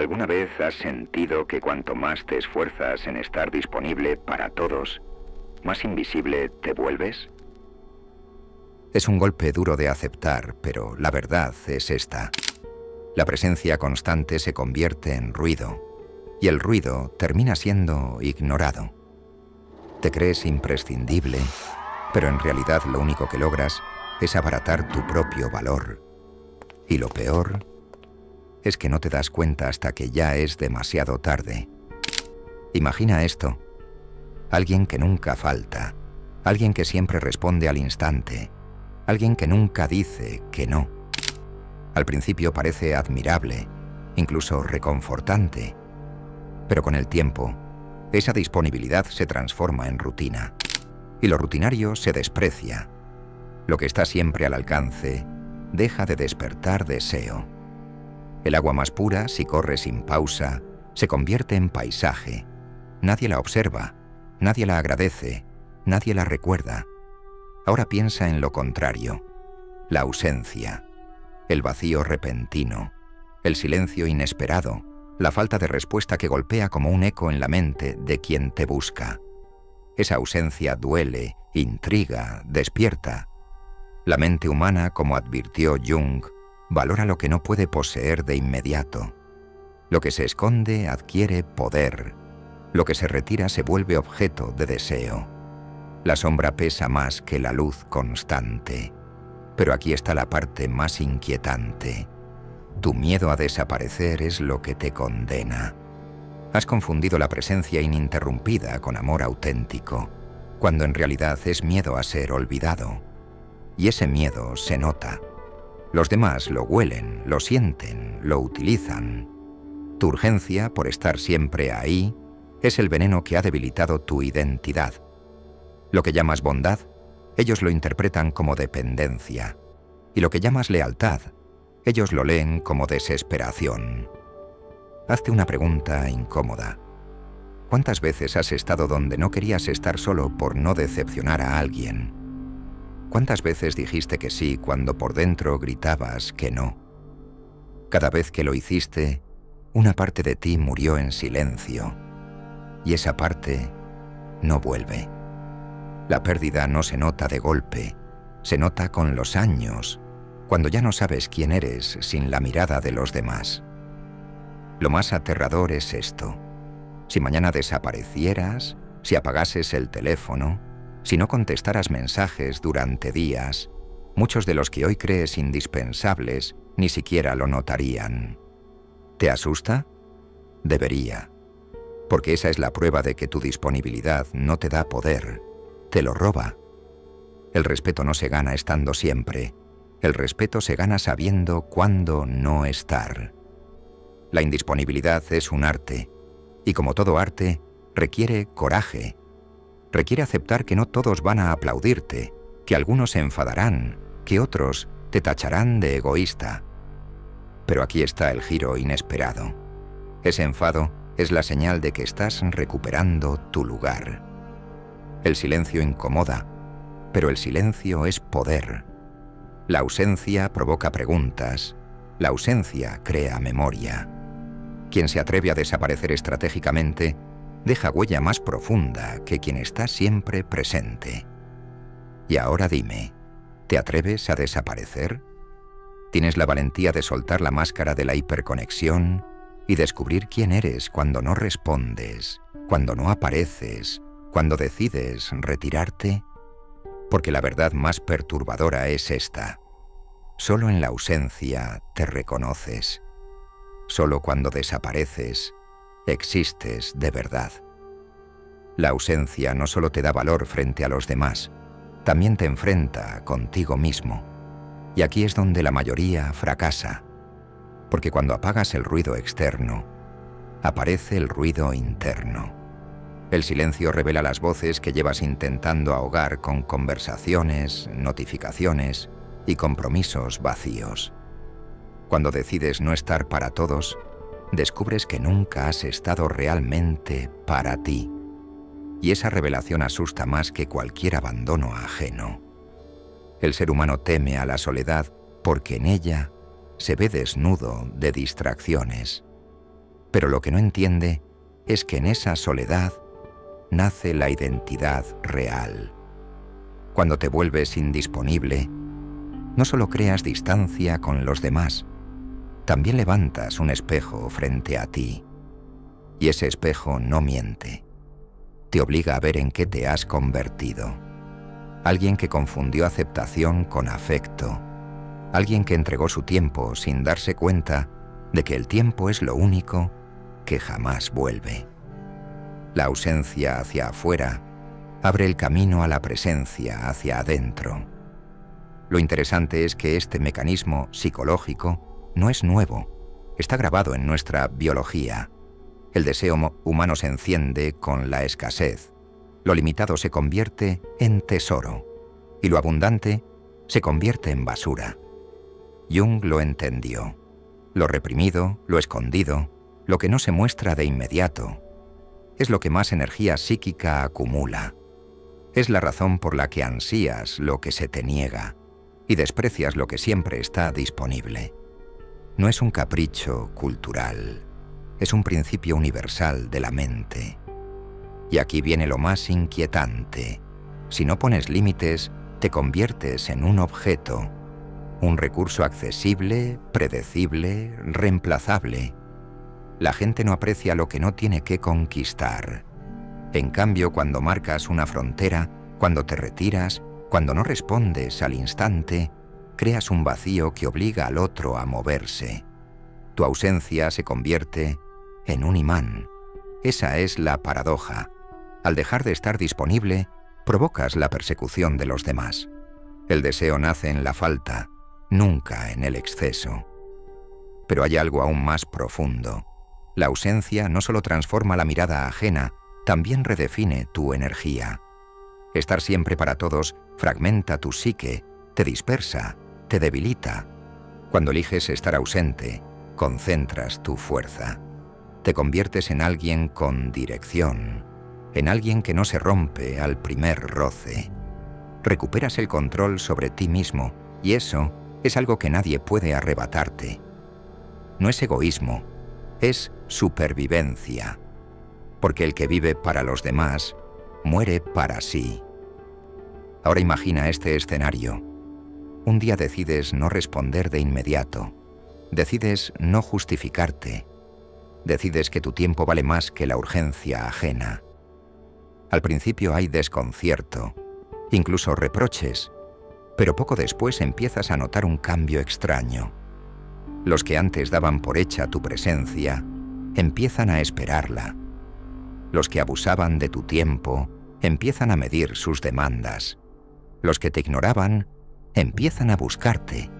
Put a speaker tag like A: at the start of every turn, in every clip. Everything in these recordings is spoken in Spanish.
A: ¿Alguna vez has sentido que cuanto más te esfuerzas en estar disponible para todos, más invisible te vuelves?
B: Es un golpe duro de aceptar, pero la verdad es esta. La presencia constante se convierte en ruido, y el ruido termina siendo ignorado. Te crees imprescindible, pero en realidad lo único que logras es abaratar tu propio valor. Y lo peor es que no te das cuenta hasta que ya es demasiado tarde. Imagina esto. Alguien que nunca falta, alguien que siempre responde al instante, alguien que nunca dice que no. Al principio parece admirable, incluso reconfortante, pero con el tiempo, esa disponibilidad se transforma en rutina, y lo rutinario se desprecia. Lo que está siempre al alcance deja de despertar deseo. El agua más pura, si corre sin pausa, se convierte en paisaje. Nadie la observa, nadie la agradece, nadie la recuerda. Ahora piensa en lo contrario: la ausencia, el vacío repentino, el silencio inesperado, la falta de respuesta que golpea como un eco en la mente de quien te busca. Esa ausencia duele, intriga, despierta. La mente humana, como advirtió Jung, valora lo que no puede poseer de inmediato. Lo que se esconde adquiere poder. Lo que se retira se vuelve objeto de deseo. La sombra pesa más que la luz constante. Pero aquí está la parte más inquietante. Tu miedo a desaparecer es lo que te condena. Has confundido la presencia ininterrumpida con amor auténtico, cuando en realidad es miedo a ser olvidado. Y ese miedo se nota. Los demás lo huelen, lo sienten, lo utilizan. Tu urgencia por estar siempre ahí es el veneno que ha debilitado tu identidad. Lo que llamas bondad, ellos lo interpretan como dependencia. Y lo que llamas lealtad, ellos lo leen como desesperación. Hazte una pregunta incómoda. ¿Cuántas veces has estado donde no querías estar solo por no decepcionar a alguien? ¿Cuántas veces dijiste que sí cuando por dentro gritabas que no? Cada vez que lo hiciste, una parte de ti murió en silencio. Y esa parte no vuelve. La pérdida no se nota de golpe, se nota con los años, cuando ya no sabes quién eres sin la mirada de los demás. Lo más aterrador es esto. Si mañana desaparecieras, si apagases el teléfono, si no contestaras mensajes durante días, muchos de los que hoy crees indispensables ni siquiera lo notarían. ¿Te asusta? Debería. Porque esa es la prueba de que tu disponibilidad no te da poder, te lo roba. El respeto no se gana estando siempre. El respeto se gana sabiendo cuándo no estar. La indisponibilidad es un arte, y como todo arte, requiere coraje. Requiere aceptar que no todos van a aplaudirte, que algunos se enfadarán, que otros te tacharán de egoísta. Pero aquí está el giro inesperado. Ese enfado es la señal de que estás recuperando tu lugar. El silencio incomoda, pero el silencio es poder. La ausencia provoca preguntas, la ausencia crea memoria. Quien se atreve a desaparecer estratégicamente deja huella más profunda que quien está siempre presente. Y ahora dime, ¿te atreves a desaparecer? ¿Tienes la valentía de soltar la máscara de la hiperconexión y descubrir quién eres cuando no respondes, cuando no apareces, cuando decides retirarte? Porque la verdad más perturbadora es esta. Solo en la ausencia te reconoces. Solo cuando desapareces, existes de verdad. La ausencia no solo te da valor frente a los demás, también te enfrenta contigo mismo. Y aquí es donde la mayoría fracasa, porque cuando apagas el ruido externo, aparece el ruido interno. El silencio revela las voces que llevas intentando ahogar con conversaciones, notificaciones y compromisos vacíos. Cuando decides no estar para todos, descubres que nunca has estado realmente para ti. Y esa revelación asusta más que cualquier abandono ajeno. El ser humano teme a la soledad porque en ella se ve desnudo de distracciones. Pero lo que no entiende es que en esa soledad nace la identidad real. Cuando te vuelves indisponible, no solo creas distancia con los demás, también levantas un espejo frente a ti. Y ese espejo no miente. Te obliga a ver en qué te has convertido. Alguien que confundió aceptación con afecto. Alguien que entregó su tiempo sin darse cuenta de que el tiempo es lo único que jamás vuelve. La ausencia hacia afuera abre el camino a la presencia hacia adentro. Lo interesante es que este mecanismo psicológico no es nuevo, está grabado en nuestra biología. El deseo humano se enciende con la escasez. Lo limitado se convierte en tesoro y lo abundante se convierte en basura. Jung lo entendió. Lo reprimido, lo escondido, lo que no se muestra de inmediato, es lo que más energía psíquica acumula. Es la razón por la que ansías lo que se te niega y desprecias lo que siempre está disponible. No es un capricho cultural, es un principio universal de la mente. Y aquí viene lo más inquietante. Si no pones límites, te conviertes en un objeto, un recurso accesible, predecible, reemplazable. La gente no aprecia lo que no tiene que conquistar. En cambio, cuando marcas una frontera, cuando te retiras, cuando no respondes al instante, creas un vacío que obliga al otro a moverse. Tu ausencia se convierte en un imán. Esa es la paradoja. Al dejar de estar disponible, provocas la persecución de los demás. El deseo nace en la falta, nunca en el exceso. Pero hay algo aún más profundo. La ausencia no solo transforma la mirada ajena, también redefine tu energía. Estar siempre para todos fragmenta tu psique, te dispersa, te debilita. Cuando eliges estar ausente, concentras tu fuerza. Te conviertes en alguien con dirección, en alguien que no se rompe al primer roce. Recuperas el control sobre ti mismo, y eso es algo que nadie puede arrebatarte. No es egoísmo, es supervivencia. Porque el que vive para los demás, muere para sí. Ahora imagina este escenario. Un día decides no responder de inmediato. Decides no justificarte. Decides que tu tiempo vale más que la urgencia ajena. Al principio hay desconcierto, incluso reproches, pero poco después empiezas a notar un cambio extraño. Los que antes daban por hecha tu presencia, empiezan a esperarla. Los que abusaban de tu tiempo, empiezan a medir sus demandas. Los que te ignoraban, empiezan a buscarte.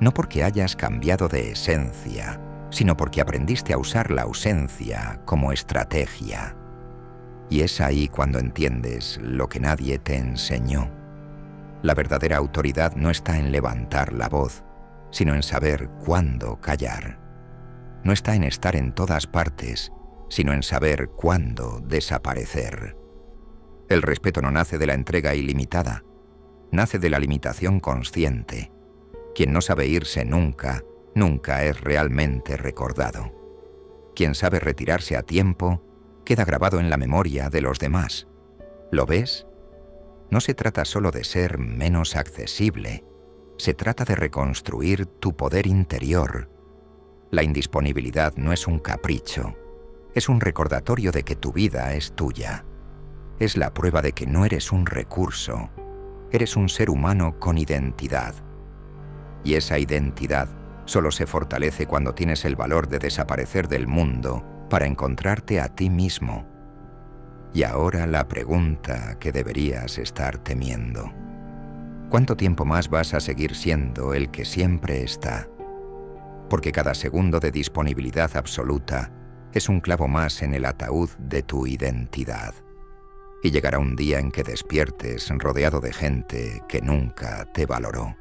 B: No porque hayas cambiado de esencia, sino porque aprendiste a usar la ausencia como estrategia. Y es ahí cuando entiendes lo que nadie te enseñó. La verdadera autoridad no está en levantar la voz, sino en saber cuándo callar. No está en estar en todas partes, sino en saber cuándo desaparecer. El respeto no nace de la entrega ilimitada, nace de la limitación consciente. Quien no sabe irse nunca, nunca es realmente recordado. Quien sabe retirarse a tiempo, queda grabado en la memoria de los demás. ¿Lo ves? No se trata solo de ser menos accesible, se trata de reconstruir tu poder interior. La indisponibilidad no es un capricho, es un recordatorio de que tu vida es tuya. Es la prueba de que no eres un recurso, eres un ser humano con identidad. Y esa identidad solo se fortalece cuando tienes el valor de desaparecer del mundo para encontrarte a ti mismo. Y ahora la pregunta que deberías estar temiendo. ¿Cuánto tiempo más vas a seguir siendo el que siempre está? Porque cada segundo de disponibilidad absoluta es un clavo más en el ataúd de tu identidad. Y llegará un día en que despiertes rodeado de gente que nunca te valoró.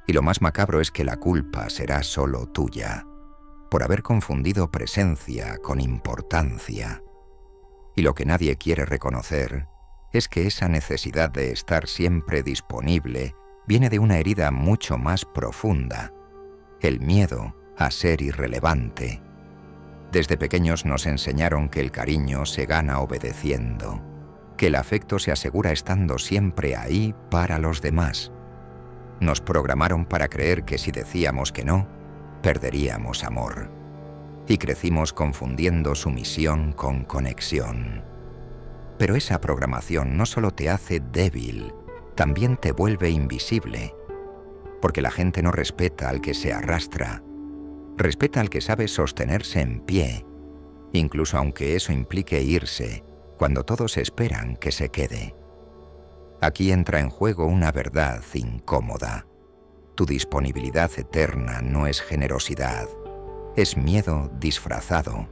B: Y lo más macabro es que la culpa será solo tuya, por haber confundido presencia con importancia. Y lo que nadie quiere reconocer es que esa necesidad de estar siempre disponible viene de una herida mucho más profunda, el miedo a ser irrelevante. Desde pequeños nos enseñaron que el cariño se gana obedeciendo, que el afecto se asegura estando siempre ahí para los demás. Nos programaron para creer que si decíamos que no, perderíamos amor. Y crecimos confundiendo sumisión con conexión. Pero esa programación no solo te hace débil, también te vuelve invisible. Porque la gente no respeta al que se arrastra, respeta al que sabe sostenerse en pie, incluso aunque eso implique irse, cuando todos esperan que se quede. Aquí entra en juego una verdad incómoda. Tu disponibilidad eterna no es generosidad, es miedo disfrazado.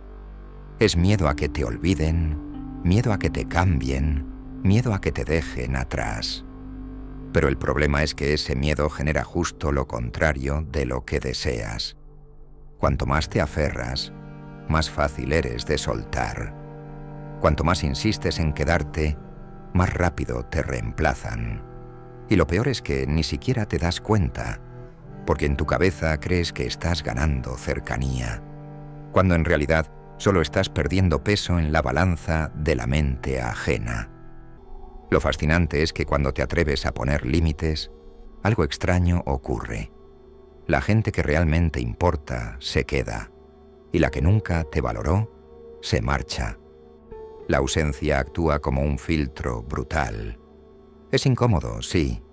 B: Es miedo a que te olviden, miedo a que te cambien, miedo a que te dejen atrás. Pero el problema es que ese miedo genera justo lo contrario de lo que deseas. Cuanto más te aferras, más fácil eres de soltar. Cuanto más insistes en quedarte, más rápido te reemplazan. Y lo peor es que ni siquiera te das cuenta, porque en tu cabeza crees que estás ganando cercanía, cuando en realidad solo estás perdiendo peso en la balanza de la mente ajena. Lo fascinante es que cuando te atreves a poner límites, algo extraño ocurre. La gente que realmente importa se queda, y la que nunca te valoró se marcha. La ausencia actúa como un filtro brutal. Es incómodo, sí,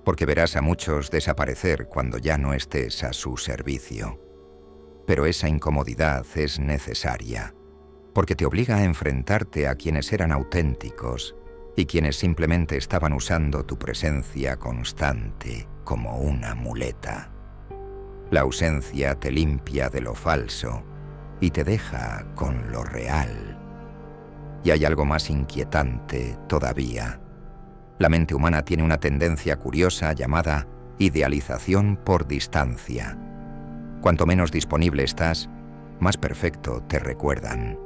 B: porque verás a muchos desaparecer cuando ya no estés a su servicio. Pero esa incomodidad es necesaria, porque te obliga a enfrentarte a quienes eran auténticos y quienes simplemente estaban usando tu presencia constante como una muleta. La ausencia te limpia de lo falso y te deja con lo real. Y hay algo más inquietante todavía. La mente humana tiene una tendencia curiosa llamada idealización por distancia. Cuanto menos disponible estás, más perfecto te recuerdan.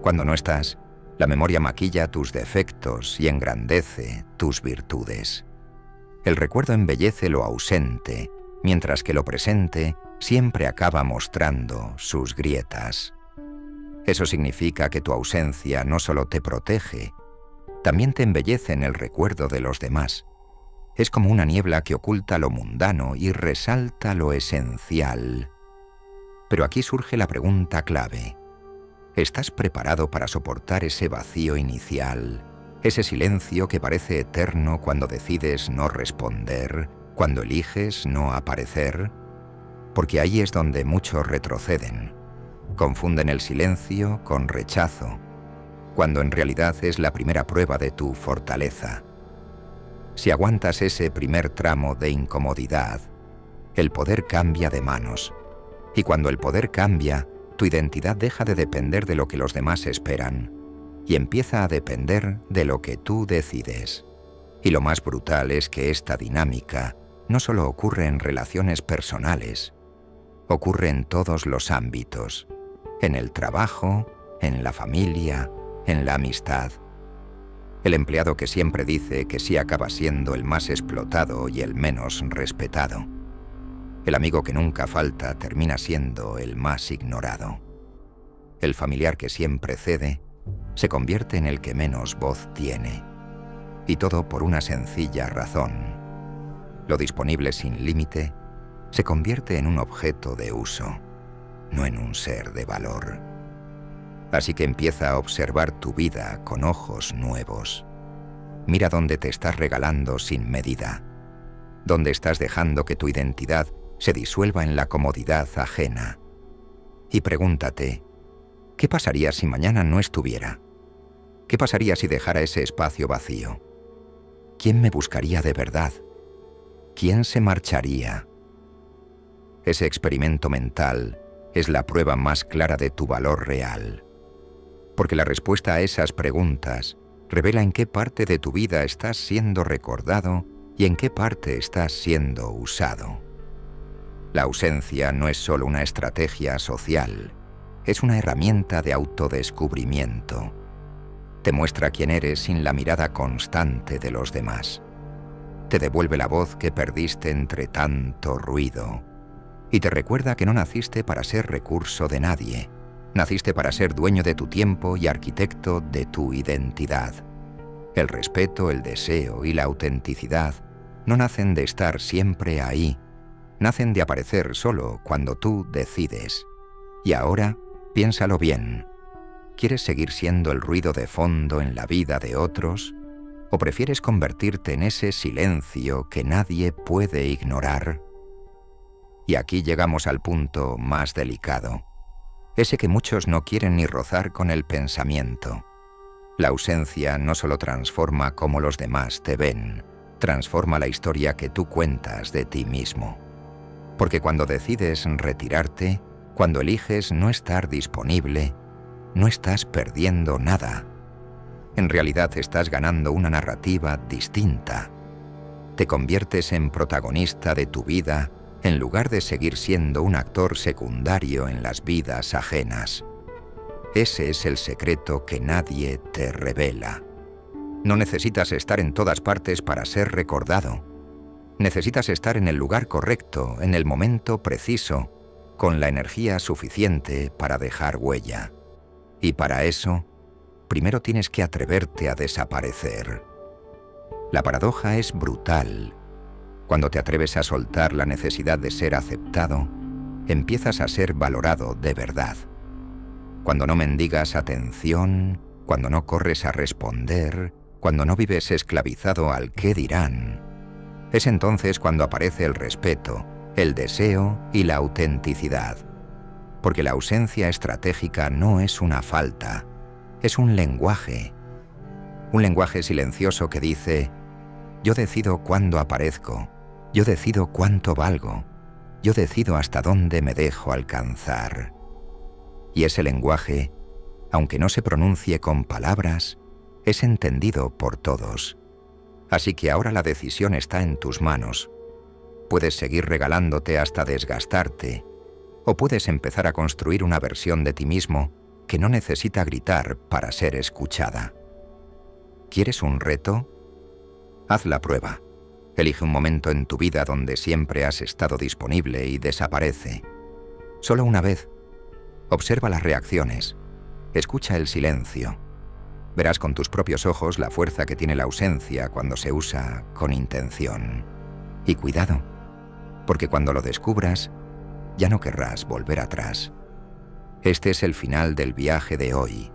B: Cuando no estás, la memoria maquilla tus defectos y engrandece tus virtudes. El recuerdo embellece lo ausente, mientras que lo presente siempre acaba mostrando sus grietas. Eso significa que tu ausencia no solo te protege, también te embellece en el recuerdo de los demás. Es como una niebla que oculta lo mundano y resalta lo esencial. Pero aquí surge la pregunta clave. ¿Estás preparado para soportar ese vacío inicial, ese silencio que parece eterno cuando decides no responder, cuando eliges no aparecer? Porque ahí es donde muchos retroceden. Confunden el silencio con rechazo, cuando en realidad es la primera prueba de tu fortaleza. Si aguantas ese primer tramo de incomodidad, el poder cambia de manos. Y cuando el poder cambia, tu identidad deja de depender de lo que los demás esperan y empieza a depender de lo que tú decides. Y lo más brutal es que esta dinámica no solo ocurre en relaciones personales, ocurre en todos los ámbitos, en el trabajo, en la familia, en la amistad. El empleado que siempre dice que sí acaba siendo el más explotado y el menos respetado. El amigo que nunca falta termina siendo el más ignorado. El familiar que siempre cede se convierte en el que menos voz tiene. Y todo por una sencilla razón. Lo disponible sin límite se convierte en un objeto de uso, no en un ser de valor. Así que empieza a observar tu vida con ojos nuevos. Mira dónde te estás regalando sin medida, dónde estás dejando que tu identidad se disuelva en la comodidad ajena. Y pregúntate, ¿qué pasaría si mañana no estuviera? ¿Qué pasaría si dejara ese espacio vacío? ¿Quién me buscaría de verdad? ¿Quién se marcharía? Ese experimento mental es la prueba más clara de tu valor real. Porque la respuesta a esas preguntas revela en qué parte de tu vida estás siendo recordado y en qué parte estás siendo usado. La ausencia no es solo una estrategia social, es una herramienta de autodescubrimiento. Te muestra quién eres sin la mirada constante de los demás. Te devuelve la voz que perdiste entre tanto ruido y te recuerda que no naciste para ser recurso de nadie, Naciste para ser dueño de tu tiempo y arquitecto de tu identidad. El respeto, el deseo y la autenticidad no nacen de estar siempre ahí, nacen de aparecer solo cuando tú decides. Y ahora, piénsalo bien. ¿Quieres seguir siendo el ruido de fondo en la vida de otros? ¿O prefieres convertirte en ese silencio que nadie puede ignorar? Y aquí llegamos al punto más delicado, ese que muchos no quieren ni rozar con el pensamiento. La ausencia no solo transforma cómo los demás te ven, transforma la historia que tú cuentas de ti mismo. Porque cuando decides retirarte, cuando eliges no estar disponible, no estás perdiendo nada. En realidad estás ganando una narrativa distinta. Te conviertes en protagonista de tu vida en lugar de seguir siendo un actor secundario en las vidas ajenas. Ese es el secreto que nadie te revela. No necesitas estar en todas partes para ser recordado. Necesitas estar en el lugar correcto, en el momento preciso, con la energía suficiente para dejar huella. Y para eso, primero tienes que atreverte a desaparecer. La paradoja es brutal. Cuando te atreves a soltar la necesidad de ser aceptado, empiezas a ser valorado de verdad. Cuando no mendigas atención, cuando no corres a responder, cuando no vives esclavizado al qué dirán, es entonces cuando aparece el respeto, el deseo y la autenticidad. Porque la ausencia estratégica no es una falta, es un lenguaje silencioso que dice: yo decido cuándo aparezco, yo decido cuánto valgo, yo decido hasta dónde me dejo alcanzar. Y ese lenguaje, aunque no se pronuncie con palabras, es entendido por todos. Así que ahora la decisión está en tus manos. Puedes seguir regalándote hasta desgastarte, o puedes empezar a construir una versión de ti mismo que no necesita gritar para ser escuchada. ¿Quieres un reto? Haz la prueba. Elige un momento en tu vida donde siempre has estado disponible y desaparece. Solo una vez. Observa las reacciones. Escucha el silencio. Verás con tus propios ojos la fuerza que tiene la ausencia cuando se usa con intención. Y cuidado, porque cuando lo descubras, ya no querrás volver atrás. Este es el final del viaje de hoy,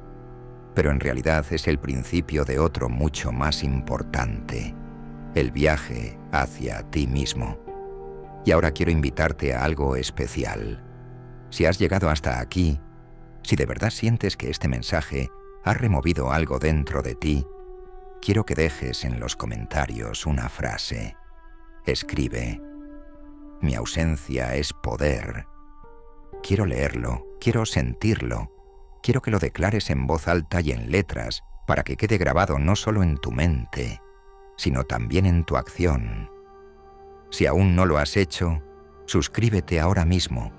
B: pero en realidad es el principio de otro mucho más importante, el viaje hacia ti mismo. Y ahora quiero invitarte a algo especial. Si has llegado hasta aquí, si de verdad sientes que este mensaje ha removido algo dentro de ti, quiero que dejes en los comentarios una frase. Escribe: mi ausencia es poder. Quiero leerlo, quiero sentirlo, quiero que lo declares en voz alta y en letras para que quede grabado no solo en tu mente, sino también en tu acción. Si aún no lo has hecho, suscríbete ahora mismo,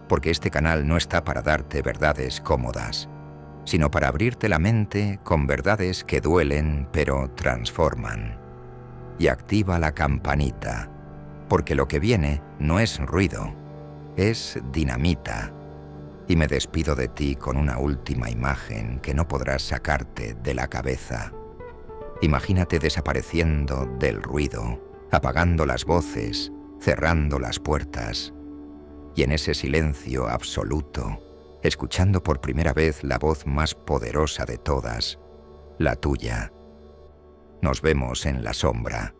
B: porque este canal no está para darte verdades cómodas, sino para abrirte la mente con verdades que duelen pero transforman. Y activa la campanita, porque lo que viene no es ruido, es dinamita. Y me despido de ti con una última imagen que no podrás sacarte de la cabeza. Imagínate desapareciendo del ruido, apagando las voces, cerrando las puertas, y en ese silencio absoluto, escuchando por primera vez la voz más poderosa de todas, la tuya. Nos vemos en la sombra.